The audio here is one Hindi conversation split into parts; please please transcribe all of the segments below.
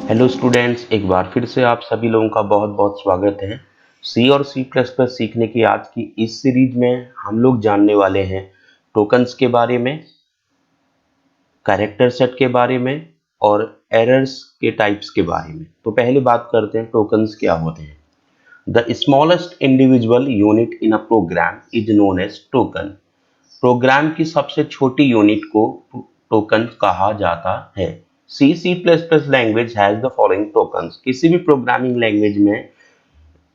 हेलो स्टूडेंट्स, एक बार फिर से आप सभी लोगों का बहुत बहुत स्वागत है। सी और सी प्लस प्लस सीखने की आज की इस सीरीज में हम लोग जानने वाले हैं टोकन्स के बारे में, कैरेक्टर सेट के बारे में और एरर्स के टाइप्स के बारे में। तो पहले बात करते हैं टोकन्स क्या होते हैं। The smallest individual unit in a program is known as token. Program की सबसे छोटी यूनिट को टोकन कहा जाता है। C C plus plus language has the following tokens. किसी भी प्रोग्रामिंग लैंग्वेज में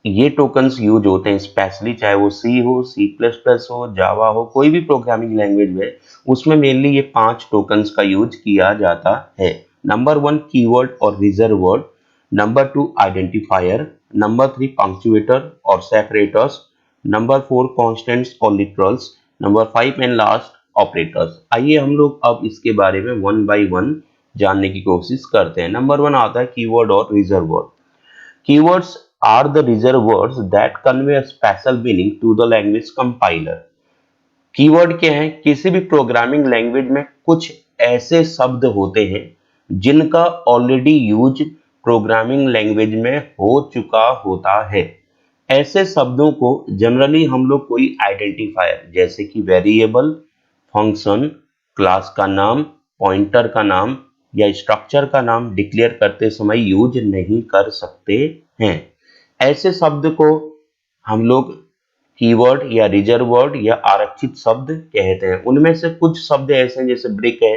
ये टोकन्स यूज होते हैं, स्पेशली चाहे वो सी हो, सी प्लस प्लस हो, जावा हो, कोई भी प्रोग्रामिंग लैंग्वेज में उसमें मेनली ये 5 टोकन्स का यूज किया जाता है। नंबर 1 कीवर्ड और reserve word, number 2 identifier, number 3 पंक्चुएटर और सेपरेटर्स, नंबर 4 कॉन्स्टेंट्स और literals, number 5 and last operators. आइए हम लोग अब इसके बारे में वन बाय वन जानने की कोशिश करते हैं। नंबर 1 आता है कीवर्ड और reserve word. Keywords are the reserved words that convey a special meaning to the language compiler. Keyword क्या है? किसी भी प्रोग्रामिंग लैंग्वेज में कुछ ऐसे शब्द होते हैं जिनका ऑलरेडी यूज प्रोग्रामिंग लैंग्वेज में हो चुका होता है। ऐसे शब्दों को जनरली हम लोग कोई आइडेंटिफायर जैसे कि वेरिएबल, फंक्शन, क्लास का नाम, पॉइंटर का नाम या स्ट्रक्चर का नाम डिक्लेयर करते समय यूज नहीं कर सकते हैं। ऐसे शब्द को हम लोग कीवर्ड या रिजर्व वर्ड या आरक्षित शब्द कहते हैं। उनमें से कुछ शब्द ऐसे हैं जैसे ब्रेक है,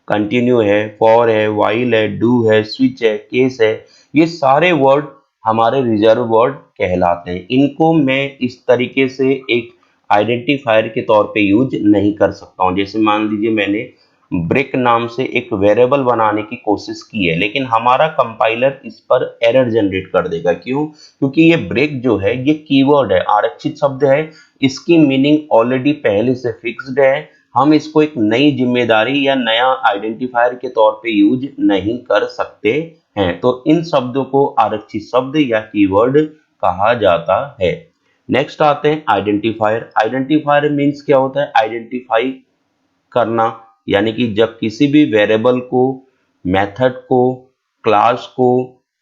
कंटिन्यू है, फॉर है, वाइल है, डू है, स्विच है, केस है। ये सारे वर्ड हमारे रिजर्व वर्ड कहलाते हैं। इनको मैं इस तरीके से एक आइडेंटिफायर के तौर पे यूज नहीं कर सकता हूं। जैसे मान लीजिए मैंने ब्रेक नाम से एक वेरिएबल बनाने की कोशिश की है, लेकिन हमारा कंपाइलर इस पर एरर जनरेट कर देगा। क्यों? क्योंकि ये ब्रेक जो है ये कीवर्ड है, आरक्षित शब्द है, इसकी मीनिंग ऑलरेडी पहले से फिक्स्ड है। हम इसको एक नई जिम्मेदारी या नया आइडेंटिफायर के तौर पे यूज नहीं कर सकते हैं। तो इन शब्दों को आरक्षित शब्द या कीवर्ड कहा जाता है। नेक्स्ट आते हैं आइडेंटिफायर। आइडेंटिफायर मीन्स क्या होता है? आइडेंटिफाई करना, यानी कि जब किसी भी वेरिएबल को, मेथड को, क्लास को,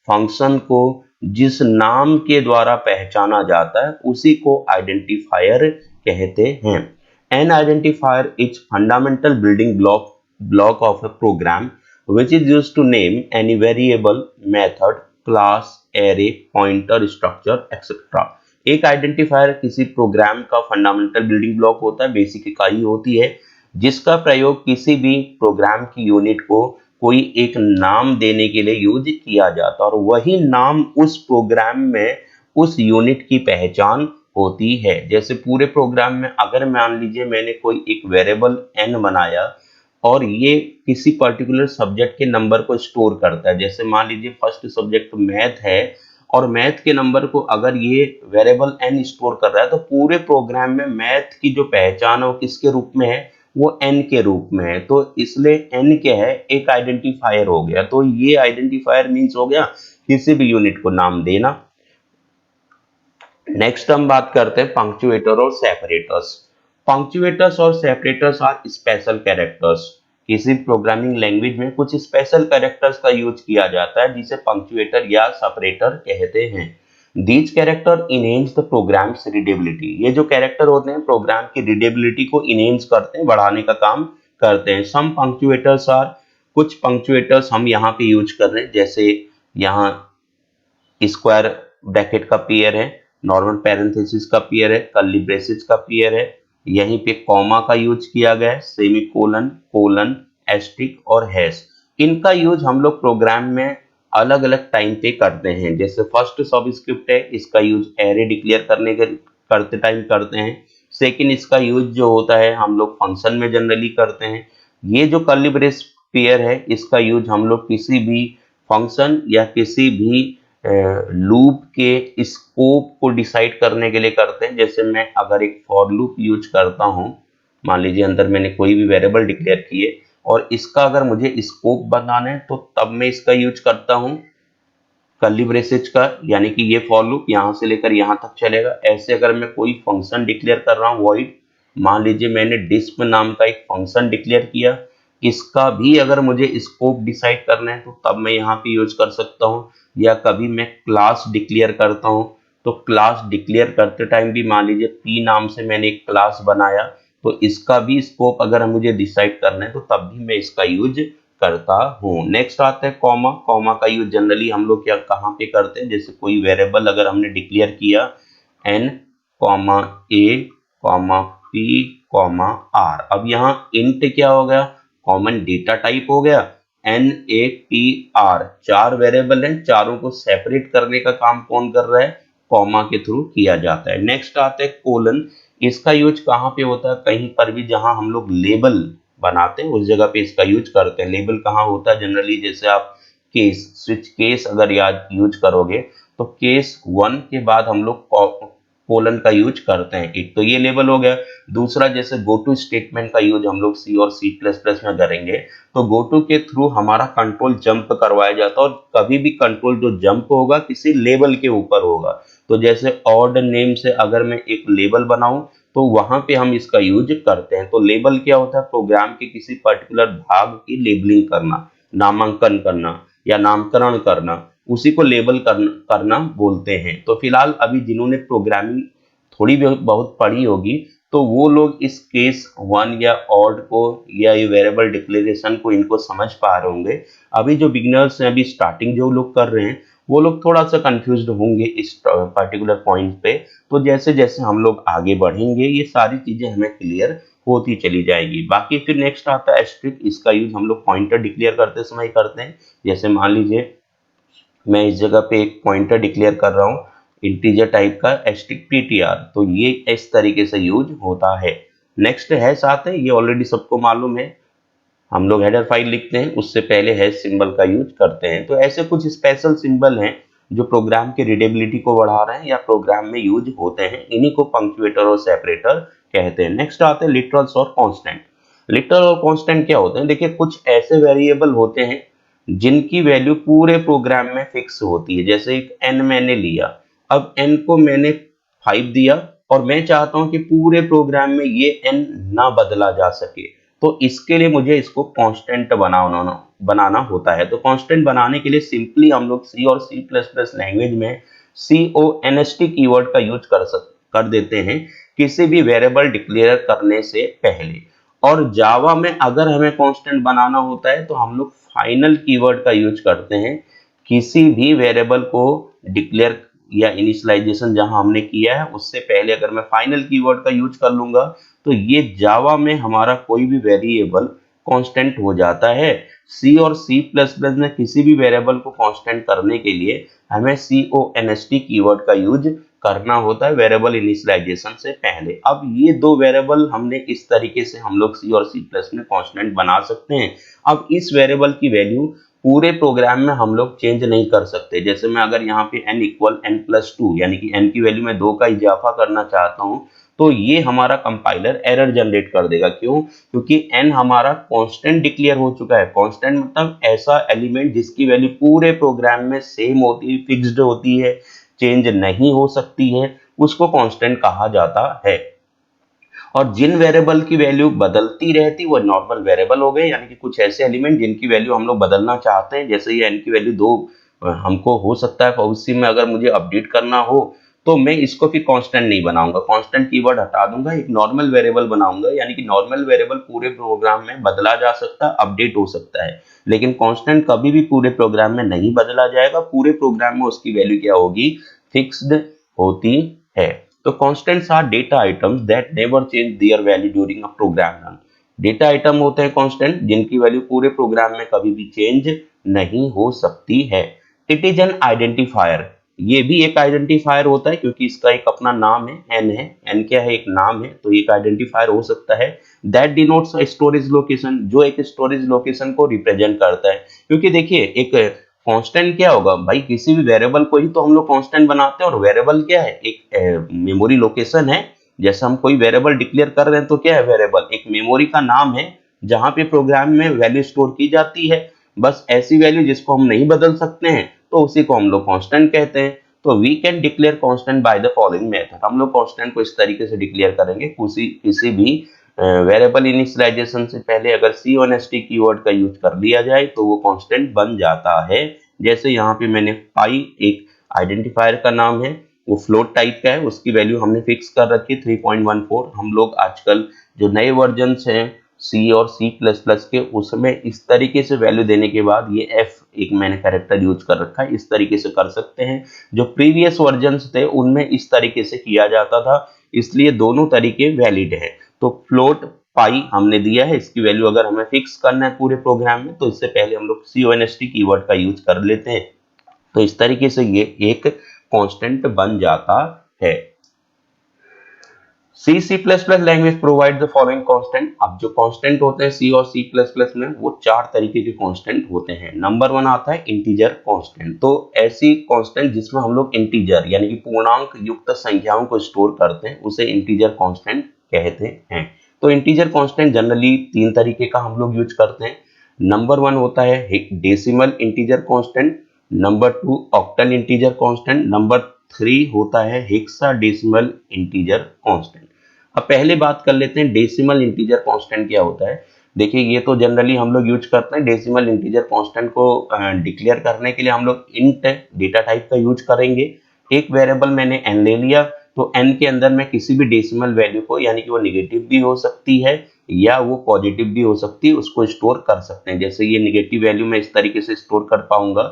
फंक्शन को जिस नाम के द्वारा पहचाना जाता है उसी को आइडेंटिफायर कहते हैं। An identifier is fundamental building block of a program which is used to name any variable, method, class, array, pointer, structure, etc. एक आइडेंटिफायर किसी प्रोग्राम का फंडामेंटल बिल्डिंग ब्लॉक होता है, बेसिक इकाई होती है, जिसका प्रयोग किसी भी प्रोग्राम की यूनिट को कोई एक नाम देने के लिए यूज किया जाता है और वही नाम उस प्रोग्राम में उस यूनिट की पहचान होती है। जैसे पूरे प्रोग्राम में अगर मान लीजिए मैंने कोई एक वेरिएबल n बनाया और ये किसी पर्टिकुलर सब्जेक्ट के नंबर को स्टोर करता है, जैसे मान लीजिए फर्स्ट सब्जेक्ट मैथ है और मैथ के नंबर को अगर ये वेरिएबल n स्टोर कर रहा है तो पूरे प्रोग्राम में मैथ की जो पहचान है वो किसके रूप में है? वो n के रूप में है। तो इसलिए n क्या है? एक आइडेंटिफायर हो गया। तो ये आइडेंटिफायर मीन्स हो गया किसी भी यूनिट को नाम देना। नेक्स्ट हम बात करते हैं पंक्चुएटर और सेपरेटर्स। पंक्चुएटर्स और सेपरेटर्स आर स्पेशल कैरेक्टर्स। किसी प्रोग्रामिंग लैंग्वेज में कुछ स्पेशल कैरेक्टर्स का यूज किया जाता है जिसे पंक्चुएटर या सेपरेटर कहते हैं। These character enhance the programs readability. ये जो कैरेक्टर होते हैं प्रोग्राम की रीडेबिलिटी को इनहेंस करते हैं, बढ़ाने का काम करते हैं। सम पंक्चुएटर्स आर, कुछ पंक्चुएटर्स हम यहाँ पे यूज कर रहे हैं, जैसे यहाँ स्क्वायर ब्रैकेट का पेयर है, नॉर्मल पैरेंथेसिस का पेयर है, कर्ली ब्रेसेस का पेयर है, यहीं पे कॉमा का यूज किया गया है, सेमीकोलन, कोलन, एस्ट्रिक और हैश। इनका यूज हम लोग प्रोग्राम में अलग अलग टाइम पे करते हैं। जैसे फर्स्ट सबस्क्रिप्ट है, इसका यूज एरे डिक्लेयर करते टाइम करते हैं। सेकंड, इसका यूज जो होता है हम लोग फंक्शन में जनरली करते हैं। ये जो कर्ली ब्रेस पेयर है इसका यूज हम लोग किसी भी फंक्शन या किसी भी लूप के स्कोप को डिसाइड करने के लिए करते हैं। जैसे मैं अगर एक फॉर लूप यूज करता हूं, मान लीजिए अंदर मैंने कोई भी वेरिएबल डिक्लेयर किए और इसका अगर मुझे स्कोप बनाना है तो तब मैं इसका यूज करता हूं कर्ली ब्रेसेस का, यानी कि ये फॉर लूप यहां से लेकर यहां तक चलेगा। ऐसे अगर मैं कोई फंक्शन डिक्लेयर कर रहा हूं वॉइड, मान लीजिए मैंने डिस्प नाम का एक फंक्शन डिक्लेयर किया, इसका भी अगर मुझे स्कोप डिसाइड करना है तो तब मैं यहाँ पे यूज कर सकता हूँ, या कभी मैं क्लास डिक्लेयर करता हूँ तो क्लास डिक्लेयर करते टाइम भी मान लीजिए पी नाम से मैंने एक क्लास बनाया, तो इसका भी स्कोप अगर मुझे डिसाइड करना है तो तब भी मैं इसका यूज करता हूँ। नेक्स्ट आता है कॉमा। कॉमा का यूज जनरली हम लोग क्या कहाँ पे करते हैं, जैसे कोई वेरिएबल अगर हमने डिक्लेयर किया n comma a comma p comma r, अब यहाँ इंट क्या हो गया, कॉमन डेटा टाइप हो गया, n a p r, चार वेरिएबल हैं, चारों को सेपरेट करने का काम कौन कर रहा है, कॉमा के थ्रू किया जाता है। नेक्स्ट आता है कोलन। इसका यूज कहाँ पे होता है, कहीं पर भी जहां हम लोग लेबल बनाते हैं उस जगह पे इसका यूज करते हैं। लेबल कहाँ होता है जनरली, जैसे आप केस स्विच केस अगर याद यूज करोगे तो केस 1 के बाद हम लोग कोलन का यूज करते हैं। एक तो ये लेबल हो गया। दूसरा जैसे गो टू स्टेटमेंट का यूज हम लोग सी और सी प्लस प्लस में करेंगे, तो गो टू के थ्रू हमारा कंट्रोल जंप करवाया जाता है, और कभी भी कंट्रोल जो जंप होगा किसी लेबल के ऊपर होगा। तो जैसे ऑड नेम से अगर मैं एक लेबल बनाऊं तो वहां पे हम इसका यूज करते हैं। तो लेबल क्या होता है, प्रोग्राम के किसी पर्टिकुलर भाग की लेबलिंग करना, नामांकन करना या नामकरण करना, उसी को लेबल करना बोलते हैं। तो फिलहाल अभी जिन्होंने प्रोग्रामिंग थोड़ी बहुत पढ़ी होगी तो वो लोग इस केस 1 या ऑड को या ये वेरिएबल डिक्लेरेशन को इनको समझ पा रहे होंगे। अभी जो बिगिनर्स हैं, अभी स्टार्टिंग जो लोग कर रहे हैं, वो लोग थोड़ा सा कंफ्यूज्ड होंगे इस पर्टिकुलर पॉइंट पे। तो जैसे जैसे हम लोग आगे बढ़ेंगे ये सारी चीजें हमें क्लियर होती चली जाएगी। बाकी फिर नेक्स्ट आता है एस्ट्रिक। इसका यूज हम लोग पॉइंटर डिक्लेयर करते समय करते हैं। जैसे मान लीजिए मैं इस जगह पे एक पॉइंटर डिक्लेयर कर रहा हूँ इंटीजर टाइप का एस्ट्रिक ptr, तो ये इस तरीके से यूज होता है। नेक्स्ट हैश आता है, ये ऑलरेडी सबको मालूम है, हम लोग हेडर फाइल लिखते हैं उससे पहले हैश सिंबल का यूज करते हैं। तो ऐसे कुछ स्पेशल सिंबल हैं जो प्रोग्राम की रीडेबिलिटी को बढ़ा रहे हैं या प्रोग्राम में यूज होते हैं, इन्हीं को पंक्चुएटर और सेपरेटर कहते हैं। नेक्स्ट आते हैं लिटरल्स और कांस्टेंट। लिटरल और कांस्टेंट क्या होते हैं, देखिए कुछ ऐसे वेरिएबल होते हैं जिनकी वैल्यू पूरे प्रोग्राम में फिक्स होती है। जैसे एक n मैंने लिया, अब n को मैंने 5 दिया और मैं चाहता हूं कि पूरे प्रोग्राम में ये n ना बदला जा सके, तो इसके लिए मुझे इसको कांस्टेंट बनाना होता है। तो कांस्टेंट बनाने के लिए सिंपली हम लोग सी और सी प्लस प्लस लैंग्वेज में CONST कीवर्ड का यूज कर देते हैं किसी भी वेरिएबल डिक्लेयर करने से पहले। और जावा में अगर हमें कांस्टेंट बनाना होता है तो हम लोग फाइनल कीवर्ड का यूज करते हैं। किसी भी वेरिएबल को डिक्लेयर या इनिशियलाइजेशन जहां हमने किया है उससे पहले अगर मैं फाइनल कीवर्ड का यूज कर लूंगा तो ये जावा में हमारा कोई भी वेरिएबल कांस्टेंट हो जाता है। सी और सी प्लस प्लस में किसी भी वेरिएबल को कांस्टेंट करने के लिए हमें CONST कीवर्ड का यूज करना होता है वेरिएबल इनिशियलाइजेशन से पहले। अब ये दो वेरिएबल हमने इस तरीके से हम लोग सी और सी प्लस में कांस्टेंट बना सकते हैं। अब इस वेरिएबल की वैल्यू पूरे प्रोग्राम में हम लोग चेंज नहीं कर सकते। जैसे मैं अगर यहाँ पे n इक्वल n+2 यानी कि n की वैल्यू में 2 का इजाफा करना चाहता हूँ तो ये हमारा कंपाइलर एरर जनरेट कर देगा। क्यों? क्योंकि n हमारा कांस्टेंट डिक्लेयर हो चुका है। कांस्टेंट मतलब ऐसा एलिमेंट जिसकी वैल्यू पूरे प्रोग्राम में सेम होती है, फिक्स्ड होती है, चेंज नहीं हो सकती है, उसको कांस्टेंट कहा जाता है। और जिन वेरिएबल की वैल्यू बदलती रहती वो नॉर्मल वेरिएबल हो गए, यानी कि कुछ ऐसे एलिमेंट जिनकी वैल्यू हम लोग बदलना चाहते हैं। जैसे ये n की वैल्यू 2 हमको हो सकता है भविष्य में अगर मुझे अपडेट करना हो तो मैं इसको फिर कांस्टेंट नहीं बनाऊंगा, कांस्टेंट कीवर्ड हटा दूंगा, एक नॉर्मल वेरिएबल बनाऊंगा। यानी कि नॉर्मल वेरिएबल पूरे प्रोग्राम में बदला जा सकता है, अपडेट हो सकता है, लेकिन कांस्टेंट कभी भी पूरे प्रोग्राम में नहीं बदला जाएगा। पूरे प्रोग्राम में उसकी वैल्यू क्या होगी, फिक्स्ड होती है। तो constants are data items that never change their value during a program run. Data item होते हैं कांस्टेंट जिनकी वैल्यू पूरे प्रोग्राम में कभी भी चेंज नहीं हो सकती है। इट इज एन आइडेंटिफायर, ये भी एक आइडेंटिफायर होता है क्योंकि इसका एक अपना नाम है, एन है, एन क्या है, एक नाम है, तो एक आइडेंटिफायर हो सकता है। दैट डिनोट्स स्टोरेज लोकेशन, जो एक स्टोरेज लोकेशन को रिप्रेजेंट करता है। क्योंकि देखिए एक कांस्टेंट क्या होगा भाई, किसी भी वेरिएबल को ही तो हम लोग कांस्टेंट बनाते हैं, और वेरिएबल क्या है, एक मेमोरी लोकेशन है। जैसे हम कोई वेरिएबल डिक्लेयर कर रहे हैं तो क्या है, वेरिएबल एक मेमोरी का नाम है जहां पे प्रोग्राम में वैल्यू स्टोर की जाती है। बस ऐसी वैल्यू जिसको हम नहीं बदल सकते हैं तो उसी को हम लोग कांस्टेंट कहते हैं। तो we can declare constant by the following method, हम लोग कांस्टेंट को इस तरीके से डिक्लेयर करेंगे किसी भी वेरिएबल इनिशियलाइजेशन से पहले अगर सी ऑनेस्टी कीवर्ड का यूज कर लिया जाए तो वो कांस्टेंट बन जाता है। जैसे यहाँ पे मैंने पाई एक आइडेंटिफायर का नाम है, वो फ्लोट टाइप का है, उसकी वैल्यू हमने फिक्स कर रखी 3.14। हम लोग आजकल जो नए वर्जन्स हैं सी और सी प्लस प्लस के, उसमें इस तरीके से वैल्यू देने के बाद ये एफ एक मैंने कैरेक्टर यूज कर रखा है, इस तरीके से कर सकते हैं। जो प्रीवियस वर्जन्स थे उनमें इस तरीके से किया जाता था, इसलिए दोनों तरीके वैलिड है। तो फ्लोट पाई हमने दिया है, इसकी वैल्यू अगर हमें फिक्स करना है पूरे प्रोग्राम में तो इससे पहले हम लोग CONST कीवर्ड का यूज कर लेते हैं। तो इस तरीके से ये एक कांस्टेंट बन जाता है। C++ language provide the following constant. अब जो कांस्टेंट होते हैं C और C++ में, वो 4 तरीके के कांस्टेंट होते हैं। नंबर 1 आता है इंटीजर कांस्टेंट। तो ऐसी कांस्टेंट जिसमें हम लोग इंटीजर यानी कि पूर्णांक युक्त संख्याओं को स्टोर करते हैं उसे इंटीजर कांस्टेंट कहते हैं। तो इंटीजर कांस्टेंट जनरली 3 तरीके का हम लोग यूज करते हैं। नंबर 1 होता है decimal integer constant, number 2 octal integer constant, number 3 होता है हेक्साडेसिमल इंटीजर कांस्टेंट। अब पहले बात कर लेते हैं डेसिमल इंटीजर कांस्टेंट क्या होता है। देखिए ये तो जनरली हम लोग यूज करते हैं। डेसिमल इंटीजर कांस्टेंट को डिक्लेयर करने के लिए हम लोग इंट डेटा टाइप का यूज करेंगे। एक वेरिएबल मैंने n ले लिया, तो n के अंदर मैं किसी भी डेसिमल वैल्यू को, यानी कि वो निगेटिव भी हो सकती है या वो पॉजिटिव भी हो सकती है, उसको स्टोर कर सकते हैं। जैसे ये निगेटिव वैल्यू मैं इस तरीके से स्टोर कर पाऊंगा।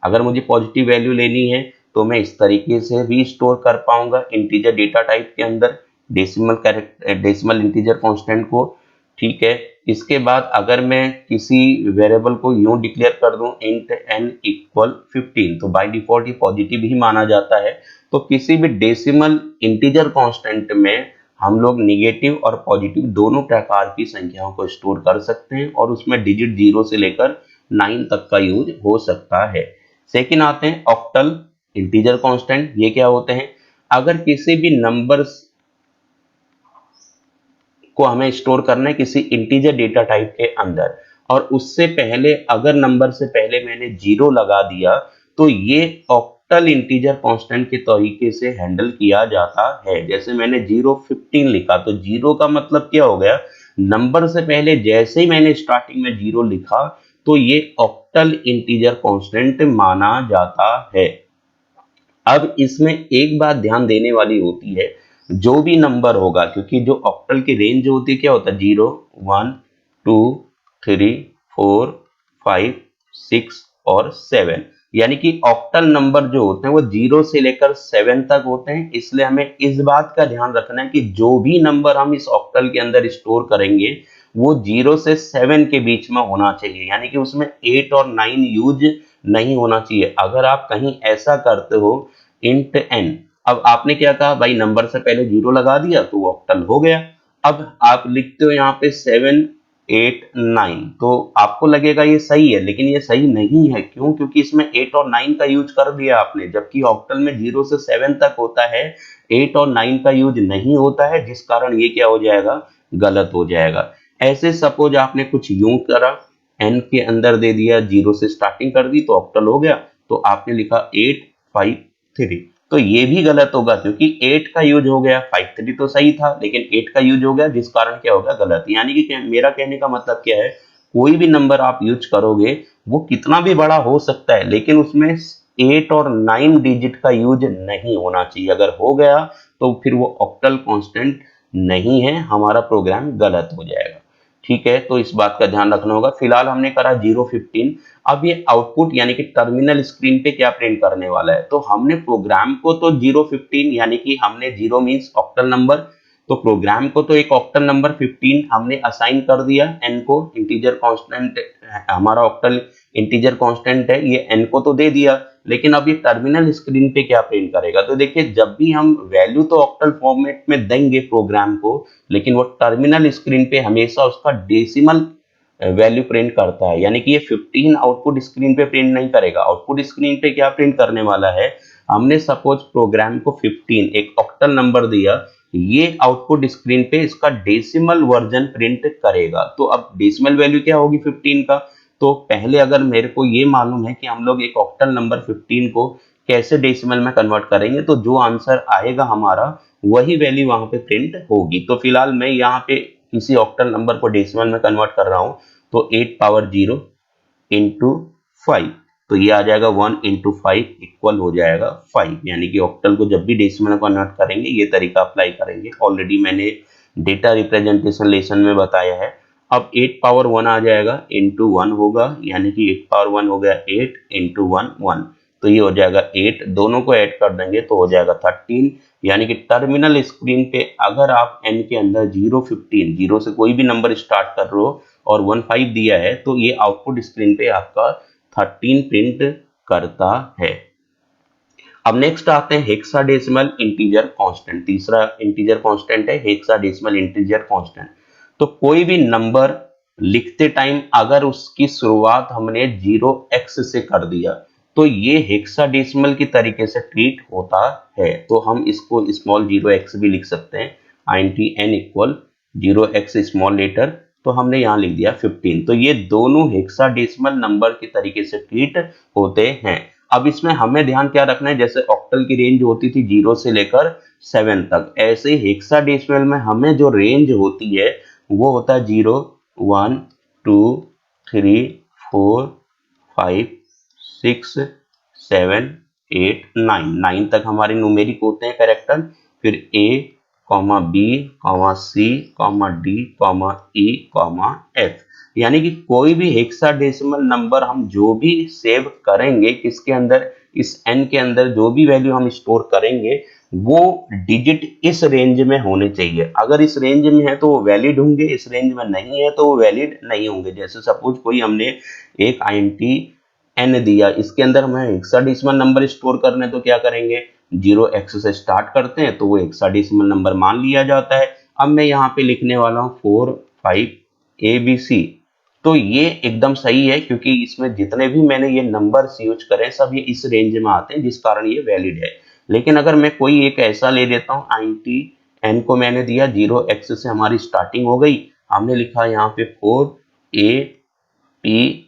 अगर मुझे पॉजिटिव वैल्यू लेनी है तो मैं इस तरीके से भी स्टोर कर पाऊंगा इंटीजर डेटा टाइप के अंदर डेसिमल इंटीजर कांस्टेंट को। ठीक है, इसके बाद अगर मैं किसी वेरिएबल को यूं डिक्लेयर कर दूं इंट n इक्वल 15, तो बाय डिफॉल्ट ये पॉजिटिव ही माना जाता है। तो किसी भी डेसिमल इंटीजर कांस्टेंट में हम लोग निगेटिव और पॉजिटिव दोनों प्रकार की संख्याओं को स्टोर कर सकते हैं और उसमें डिजिट 0 से लेकर 9 तक का यूज हो सकता है। सेकंड आते हैं ऑक्टल इंटीजर कांस्टेंट। ये क्या होते हैं? अगर किसी भी नंबर्स को हमें स्टोर करना है किसी इंटीजर डेटा टाइप के अंदर, और उससे पहले अगर नंबर से पहले मैंने 0 लगा दिया, तो ये ऑक्टल इंटीजर कांस्टेंट के तरीके से हैंडल किया जाता है। जैसे मैंने 015 लिखा, तो 0 का मतलब क्या हो गया? नंबर से पहले जैसे ही मैंने स्टार्टिंग में 0 लिखा तो ये ऑक्टल इंटीजर कांस्टेंट माना जाता है। अब इसमें एक बात ध्यान देने वाली होती है, जो भी नंबर होगा, क्योंकि जो ऑक्टल की रेंज होती है क्या होता है? 0 1 2 3 4 5 6 और 7, यानी कि ऑक्टल नंबर जो होते हैं वो 0 से लेकर 7 तक होते हैं। इसलिए हमें इस बात का ध्यान रखना है कि जो भी नंबर हम इस ऑक्टल के अंदर स्टोर करेंगे वो 0 से 7 के बीच में होना चाहिए, यानी कि उसमें 8 और 9 यूज नहीं होना चाहिए। अगर आप कहीं ऐसा करते हो इंट n, अब आपने क्या कहा भाई, नंबर से पहले 0 लगा दिया तो वो ऑक्टल हो गया। अब आप लिखते हो यहाँ पे 7 8 9, तो आपको लगेगा ये सही है, लेकिन ये सही नहीं है। क्यों? क्योंकि इसमें 8 और 9 का यूज कर दिया आपने, जबकि ऑक्टल में 0 से 7 तक होता है, 8 और 9 का यूज नहीं होता है, जिस कारण ये क्या हो जाएगा? गलत हो जाएगा। ऐसे सपोज आपने कुछ यूं करा, n के अंदर दे दिया, 0 से स्टार्टिंग कर दी तो ऑक्टल हो गया, तो आपने लिखा 8 5 3, तो ये भी गलत होगा क्योंकि 8 का यूज हो गया, 5 3 तो सही था लेकिन 8 का यूज हो गया, जिस कारण क्या होगा? गलत। यानी कि मेरा कहने का मतलब क्या है, कोई भी नंबर आप यूज करोगे वो कितना भी बड़ा हो सकता है, लेकिन उसमें 8 और 9 डिजिट का यूज नहीं होना चाहिए। अगर हो गया तो फिर वो ऑक्टल कांस्टेंट नहीं है, हमारा प्रोग्राम गलत हो जाएगा। ठीक है, तो इस बात का ध्यान रखना होगा। फिलहाल हमने करा 015। अब ये आउटपुट यानी कि टर्मिनल स्क्रीन पे क्या प्रिंट करने वाला है, तो हमने प्रोग्राम को तो 015 यानी कि हमने 0 मींस ऑक्टल नंबर, तो प्रोग्राम को तो एक ऑक्टल नंबर 15 हमने असाइन कर दिया n को, इंटीजर कांस्टेंट हमारा ऑक्टल इंटीजर कांस्टेंट है, ये n को तो दे दिया, लेकिन अब ये टर्मिनल स्क्रीन पे क्या प्रिंट करेगा? तो देखिए, जब भी हम वैल्यू तो ऑक्टल फॉर्मेट में देंगे प्रोग्राम को, लेकिन वो टर्मिनल स्क्रीन पे हमेशा उसका डेसिमल वैल्यू प्रिंट करता है। यानी कि ये 15 आउटपुट स्क्रीन पे प्रिंट नहीं करेगा। आउटपुट स्क्रीन पे क्या प्रिंट करने वाला है? हमने सपोज प्रोग्राम को 15 एक ऑक्टल नंबर दिया, ये आउटपुट स्क्रीन पे इसका डेसिमल वर्जन प्रिंट करेगा। तो अब डेसिमल वैल्यू क्या होगी 15 का? तो पहले अगर मेरे को ये मालूम है कि हम लोग एक ऑक्टल नंबर 15 को कैसे डेसिमल में कन्वर्ट करेंगे, तो जो आंसर आएगा हमारा वही वैल्यू वहां पे प्रिंट होगी। तो फिलहाल मैं यहाँ पे किसी ऑक्टल नंबर को डेसिमल में कन्वर्ट कर रहा हूं तो 8 पावर 0 इंटू 5, तो ये आ जाएगा 1 इंटू 5 इक्वल हो जाएगा 5। यानी कि ऑक्टल को जब भी डेसिमल में कन्वर्ट करेंगे ये तरीका अप्लाई करेंगे। ऑलरेडी मैंने डेटा रिप्रेजेंटेशन लेसन में बताया है। अब 8 पावर 1 आ जाएगा इंटू 1 होगा, यानी कि 8 पावर 1 हो गया 8 इंटू 1 1, तो ये हो जाएगा 8, दोनों को ऐड कर देंगे तो हो जाएगा 13। यानी कि टर्मिनल स्क्रीन पे अगर आप n के अंदर 0 15 0 से कोई भी नंबर स्टार्ट कर रहे हो और 1 5 दिया है तो ये आउटपुट स्क्रीन पे आपका 13 प्रिंट करता है। अब नेक्स्ट आते हैं हेक्साडेसिमल इंटीजर कांस्टेंट। तीसरा इंटीजर कांस्टेंट है हेक्साडेसिमल इंटीजर कांस्टेंट। तो कोई भी नंबर लिखते टाइम अगर उसकी शुरुआत हमने 0x से कर दिया तो ये हेक्साडेसिमल की तरीके से ट्रीट होता है। तो हम इसको स्मॉल 0x भी लिख सकते हैं, INT n equal 0x small letter, तो हमने यहाँ लिख दिया 15। तो ये दोनों हेक्साडेसिमल नंबर के तरीके से ट्रीट होते हैं। अब इसमें हमें ध्यान क्या रखना है, जैसे ऑक्टल की रेंज होती थी 0 से लेकर 7 तक, ऐसे ही हेक्साडेसिमल में हमें जो रेंज होती है वो होता है 0 1 2 3 4 5 6 7 8 9 9 तक हमारे न्यूमेरिक होते हैं कैरेक्टर। फिर A, B, C, D, E, F। यानी कि कोई भी हेक्साडेसिमल नंबर हम जो भी सेव करेंगे किसके अंदर, इस n के अंदर जो भी वैल्यू हम स्टोर करेंगे वो डिजिट इस रेंज में होने चाहिए। अगर इस रेंज में है तो वो वैलिड होंगे, इस रेंज में नहीं है तो वो वैलिड नहीं होंगे। जैसे सपोज कोई हमने एक INT n दिया, इसके अंदर हमें हेक्साडेसिमल नंबर स्टोर करने तो क्या करेंगे, 0x से स्टार्ट करते हैं तो वो हेक्साडेसिमल नंबर मान लिया जाता है। अब मैं यहाँ पे लिखने वाला हूँ 4 5 ABC, तो ये एकदम सही है क्योंकि इसमें जितने भी मैंने ये नंबर्स यूज करे सब ये इस रेंज में आते हैं, जिस कारण ये वैलिड है। लेकिन अगर मैं कोई एक ऐसा ले लेता हूँ, INT n को मैंने दिया 0x से हमारी स्टार्टिंग हो गई, हमने लिखा यहाँ पे 4ABC,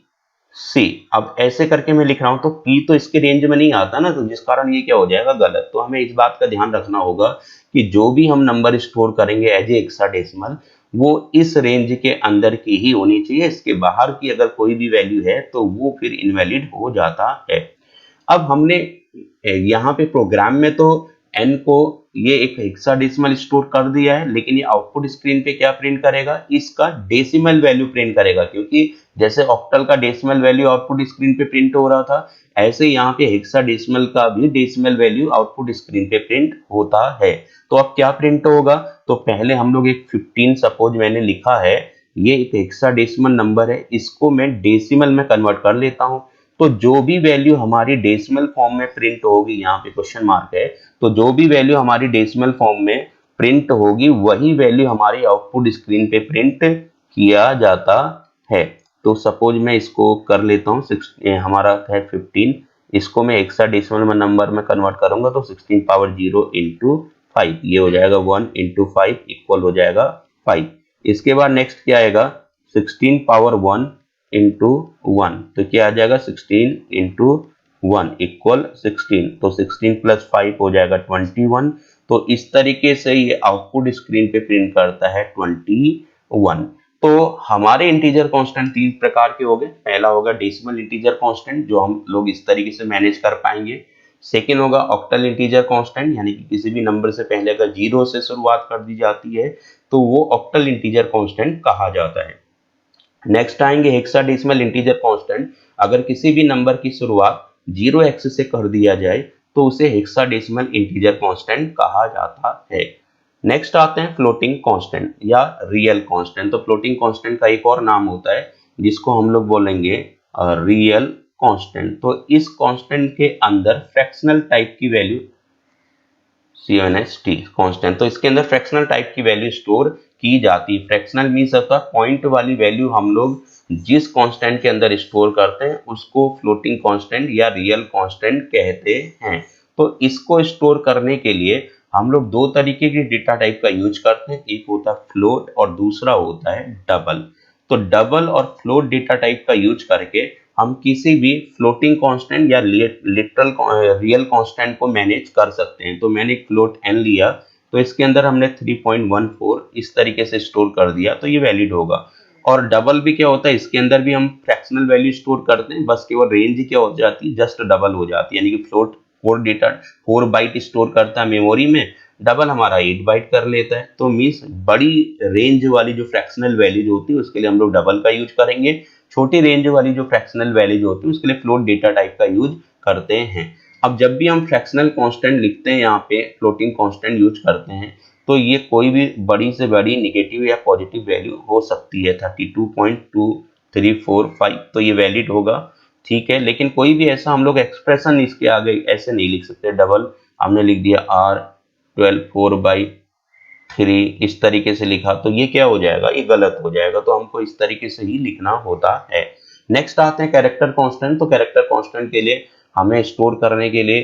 अब ऐसे करके मैं लिख रहा हूं तो P तो इसके रेंज में नहीं आता ना, तो जिस कारण ये क्या हो जाएगा गलत। तो हमें इस बात का ध्यान रखना होगा कि जो भी हम नंबर स्टोर करेंगे एज ए हेक्साडेसिमल वो इस रेंज के अंदर की ही होनी चाहिए। इसके बाहर की अगर कोई भी वैल्यू है तो वो फिर इनवैलिड हो जाता है। अब हमने यहाँ पे प्रोग्राम में तो n को ये एक हेक्साडेसिमल स्टोर कर दिया है, लेकिन ये आउटपुट स्क्रीन पे क्या प्रिंट करेगा, इसका डेसिमल वैल्यू प्रिंट करेगा। क्योंकि जैसे ऑक्टल का डेसिमल वैल्यू आउटपुट स्क्रीन पे प्रिंट हो रहा था, ऐसे यहाँ पे हेक्साडेसिमल का भी डेसिमल वैल्यू आउटपुट स्क्रीन पे प्रिंट होता है। तो अब क्या प्रिंट होगा, तो पहले हम लोग एक 15 सपोज मैंने लिखा है, ये एक हेक्साडेसिमल नंबर है, इसको मैं डेसिमल में कन्वर्ट कर लेता हूँ। तो जो भी वैल्यू हमारी डेसिमल फॉर्म में प्रिंट होगी, यहाँ पे क्वेश्चन मार्क है, तो जो भी वैल्यू हमारी डेसिमल फॉर्म में प्रिंट होगी वही वैल्यू हमारी आउटपुट स्क्रीन पे प्रिंट किया जाता है। तो सपोज मैं इसको कर लेता हूँ, हमारा है 15, इसको मैं हेक्साडेसिमल में नंबर में कन्वर्ट करूंगा तो 16 पावर 0 इंटू 5, ये हो जाएगा 1 इंटू 5 इक्वल हो जाएगा 5। इसके बाद नेक्स्ट क्या आएगा, 16 पावर 1 इंटू 1, तो क्या आ जाएगा 16 इंटू 1 इक्वल 16, तो 16 प्लस 5 हो जाएगा 21। तो इस तरीके से ये आउटपुट स्क्रीन पे प्रिंट करता है 21। तो हमारे इंटीजर कांस्टेंट तीन प्रकार के हो गए। पहला होगा डेसिमल इंटीजर कांस्टेंट जो हम लोग इस तरीके से मैनेज कर पाएंगे। सेकेंड होगा ऑक्टल इंटीजर कांस्टेंट, यानी कि किसी भी नंबर से पहले अगर 0 से शुरुआत कर दी जाती है तो वो ऑक्टल इंटीजर कांस्टेंट कहा जाता है। नेक्स्ट आएंगे हेक्साडेसिमल इंटीजर कांस्टेंट, अगर किसी भी नंबर की शुरुआत 0x से कर दिया जाए तो उसे हेक्साडेसिमल इंटीजर कांस्टेंट कहा जाता है। नेक्स्ट आते हैं फ्लोटिंग कांस्टेंट या रियल कांस्टेंट। तो फ्लोटिंग कांस्टेंट का एक और नाम होता है जिसको हम लोग बोलेंगे रियल कांस्टेंट। तो इस कांस्टेंट के अंदर फ्रैक्शनल टाइप की वैल्यू CNST कांस्टेंट, तो इसके अंदर फ्रैक्शनल टाइप की वैल्यू स्टोर की जाती है। फ्रैक्शनल मींस होता है पॉइंट वाली वैल्यू हम लोग जिस कांस्टेंट के अंदर स्टोर करते हैं उसको फ्लोटिंग कांस्टेंट या रियल कांस्टेंट कहते हैं। तो इसको स्टोर करने के लिए हम लोग दो तरीके की डेटा टाइप का यूज करते हैं, एक होता है फ्लोट और दूसरा होता है डबल। तो डबल और फ्लोट डेटा टाइप का यूज करके हम किसी भी फ्लोटिंग कांस्टेंट या लिटरल रियल कांस्टेंट को मैनेज कर सकते हैं। तो मैंने एक फ्लोट n लिया, तो इसके अंदर हमने 3.14 इस तरीके से स्टोर कर दिया, तो ये वैलिड होगा। और डबल भी क्या होता है, इसके अंदर भी हम फ्रैक्शनल वैल्यू स्टोर करते हैं, बस केवल रेंज क्या हो जाती है, जस्ट डबल हो जाती है, यानी कि फ्लोट 4 बाइट स्टोर करता है मेमोरी में, डबल हमारा 8 बाइट कर लेता है। तो मीन्स बड़ी रेंज वाली जो फ्रैक्शनल वैल्यूज होती है उसके लिए हम लोग डबल का यूज करेंगे, छोटी रेंज वाली जो फ्रैक्शनल वैल्यूज होती है उसके लिए फ्लोट डेटा टाइप का यूज करते हैं। अब जब भी हम फ्रैक्शनल कांस्टेंट लिखते हैं, यहाँ पे फ्लोटिंग कांस्टेंट यूज करते हैं, तो ये कोई भी बड़ी से बड़ी नेगेटिव या पॉजिटिव वैल्यू हो सकती है, 32.2345, तो ये वैलिड होगा, ठीक है। लेकिन कोई भी ऐसा हम लोग एक्सप्रेशन इसके आगे ऐसे नहीं लिख सकते, डबल हमने लिख दिया R12 4/3 इस तरीके से लिखा, तो ये क्या हो जाएगा, ये गलत हो जाएगा, तो हमको इस तरीके से ही लिखना होता है। नेक्स्ट आते हैं कैरेक्टर कांस्टेंट। तो कैरेक्टर कांस्टेंट के लिए हमें स्टोर करने के लिए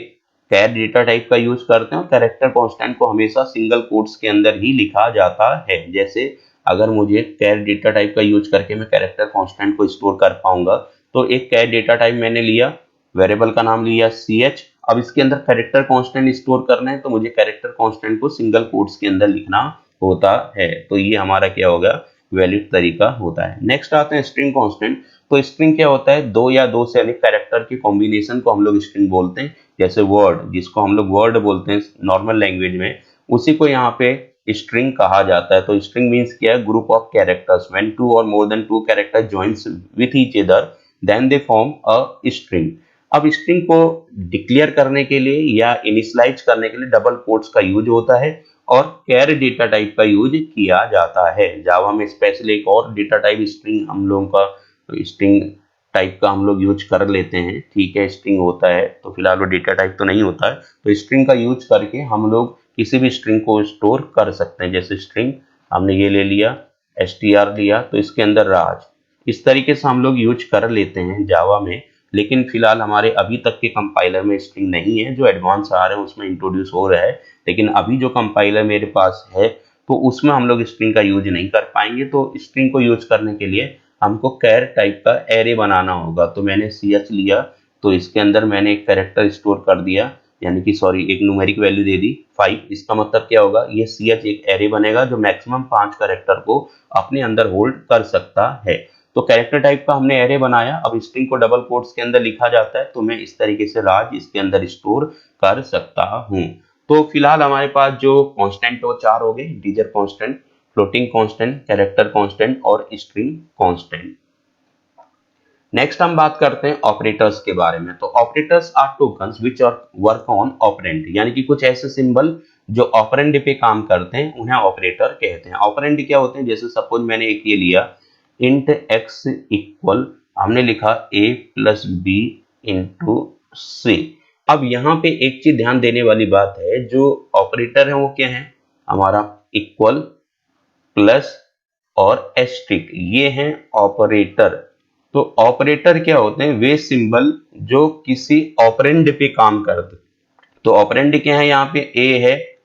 कैर डेटा टाइप का यूज करते हैं, और कैरेक्टर कांस्टेंट को हमेशा सिंगल कोट्स के अंदर ही लिखा जाता है। जैसे अगर मुझे कैर डेटा टाइप का यूज करके मैं कैरेक्टर कांस्टेंट को स्टोर कर पाऊंगा, तो एक कैर डेटा टाइप मैंने लिया, वेरिएबल का नाम लिया ch, अब इसके अंदर कैरेक्टर कांस्टेंट स्टोर करना है, तो मुझे कैरेक्टर कांस्टेंट को सिंगल कोट्स के अंदर लिखना होता है, तो ये हमारा क्या होगा, वैलिड तरीका होता है। नेक्स्ट आते हैं स्ट्रिंग कांस्टेंट। तो स्ट्रिंग क्या होता है, दो या दो से अधिक कैरेक्टर के कॉम्बिनेशन को हम लोग स्ट्रिंग बोलते हैं। जैसे वर्ड, जिसको हम लोग वर्ड बोलते हैं नॉर्मल लैंग्वेज में, उसी को यहाँ पे स्ट्रिंग कहा जाता है। तो स्ट्रिंग मीन्स क्या है, group of characters when 2 or more than 2 character joins with each other then they form a string. अब स्ट्रिंग को डिक्लेयर करने के लिए या इनिशियलाइज करने के लिए डबल कोट्स का यूज होता है, और कैर डेटा टाइप का यूज किया जाता है। जावा में स्पेशल एक और डेटा टाइप स्ट्रिंग हम लोगों का, स्ट्रिंग टाइप का हम लोग यूज कर लेते हैं, ठीक है, स्ट्रिंग होता है, तो फिलहाल वो डेटा टाइप तो नहीं होता है, तो स्ट्रिंग का यूज करके हम लोग किसी भी स्ट्रिंग को स्टोर कर सकते हैं। जैसे स्ट्रिंग हमने ये ले लिया, str लिया, तो इसके अंदर राज, इस तरीके से हम लोग यूज कर लेते हैं जावा में। लेकिन फिलहाल हमारे अभी तक के कंपाइलर में स्ट्रिंग नहीं है, जो एडवांस आ रहे हैं उसमें इंट्रोड्यूस हो रहा है, लेकिन अभी जो कंपाइलर मेरे पास है तो उसमें हम लोग स्ट्रिंग का यूज नहीं कर पाएंगे। तो स्ट्रिंग को यूज करने के लिए हमको कैर टाइप का एरे बनाना होगा। तो मैंने ch लिया, तो इसके अंदर मैंने एक कैरेक्टर स्टोर कर दिया, यानी कि सॉरी एक न्यूमेरिक वैल्यू दे दी 5। इसका मतलब क्या होगा, ये ch एक एरे बनेगा जो मैक्सिमम 5 कैरेक्टर को अपने अंदर होल्ड कर सकता है। तो कैरेक्टर टाइप का हमने एरे बनाया, अब स्ट्रिंग को डबल कोट्स के अंदर लिखा जाता है, तो मैं इस तरीके से राज इसके अंदर स्टोर कर सकता हूँ। तो फिलहाल हमारे पास जो कांस्टेंट वो 4 हो गए, integer constant, floating constant, character constant और स्ट्रिंग कांस्टेंट। नेक्स्ट हम बात करते हैं ऑपरेटर्स के बारे में। तो operators are tokens which are work on operand, यानी कि कुछ ऐसे सिंबल जो ऑपरेंड पे काम करते हैं उन्हें ऑपरेटर कहते हैं। ऑपरेंड क्या होते हैं, जैसे सपोज मैंने एक ये लिया इंट x इक्वल, हमने लिखा a प्लस बी इंटू सी। अब यहाँ पे एक चीज ध्यान देने वाली बात है, जो ऑपरेटर है वो क्या है हमारा, इक्वल, प्लस और एस्ट्रिक, ये हैं ऑपरेटर। तो ऑपरेटर क्या होते हैं, वे सिंबल जो किसी ऑपरेंड पे काम करते। तो ऑपरेंड क्या है, यहाँ पे ए है,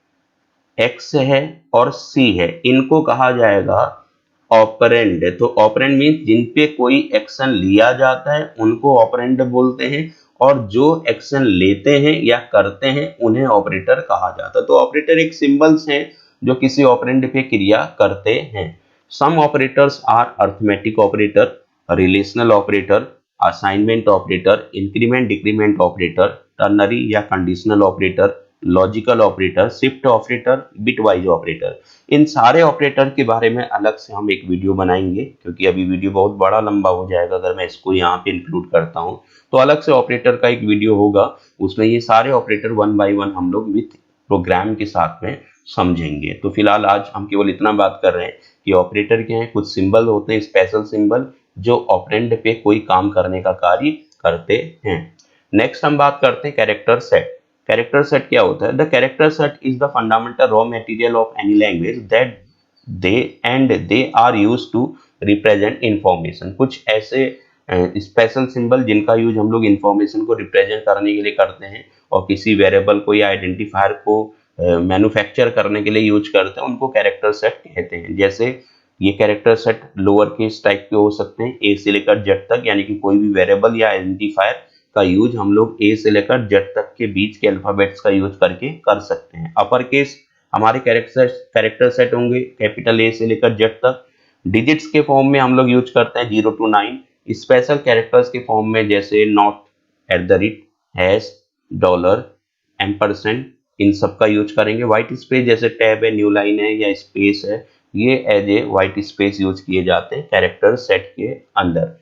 एक्स है और सी है, इनको कहा जाएगा ऑपरेंड। तो ऑपरेंड मीन्स जिन पे कोई एक्शन लिया जाता है उनको ऑपरेंड बोलते हैं, और जो एक्शन लेते हैं या करते हैं उन्हें ऑपरेटर कहा जाता है। तो ऑपरेटर एक सिंबल्स हैं जो किसी ऑपरेंड पे क्रिया करते हैं। Some operators are arithmetic operator, relational operator, assignment operator, increment decrement operator, ternary या conditional operator, logical operator, shift operator, bitwise operator. इन सारे ऑपरेटर के बारे में अलग से हम एक वीडियो बनाएंगे, क्योंकि अभी वीडियो बहुत बड़ा लंबा हो जाएगा अगर मैं इसको यहाँ पे इंक्लूड करता हूँ। तो अलग से ऑपरेटर का एक वीडियो होगा, उसमें ये सारे ऑपरेटर 1 by 1 हम लोग विथ प्रोग्राम के साथ में समझेंगे। तो फिलहाल आज हम केवल इतना बात कर रहे हैं कि ऑपरेटर क्या है, कुछ सिंबल होते हैं, स्पेशल सिंबल जो ऑपरेंड पे कोई काम करने का कार्य करते हैं। नेक्स्ट हम बात करते हैं कैरेक्टर सेट। कैरेक्टर सेट क्या होता है, the character set is the fundamental raw material of any language that they are use to represent information. कुछ ऐसे स्पेशल सिंबल जिनका यूज हम लोग इंफॉर्मेशन को रिप्रेजेंट करने के लिए करते हैं, और किसी वेरिएबल को या आइडेंटिफायर को मैन्युफैक्चर करने के लिए यूज करते हैं, उनको कैरेक्टर सेट कहते हैं। जैसे ये character set lower case type के हो सकते हैं, ए से लेकर जेड तक, यानी कि कोई भी वेरिएबल या आइडेंटिफायर का यूज हम लोग ए से लेकर जेड तक के बीच के अल्फाबेट्स का यूज करके कर सकते हैं। अपर केस हमारे कैरेक्टर सेट होंगे कैपिटल ए से लेकर जेड तक। डिजिट्स के फॉर्म में हम लोग यूज करते हैं 0 to 9। स्पेशल कैरेक्टर्स के फॉर्म में जैसे नॉट, @ हैश, डॉलर, एम्परसेंड, इन सब का यूज करेंगे। व्हाइट स्पेस जैसे टैब है, न्यू लाइन है या स्पेस है, ये as a white space use किए जाते हैं कैरेक्टर सेट के अंदर।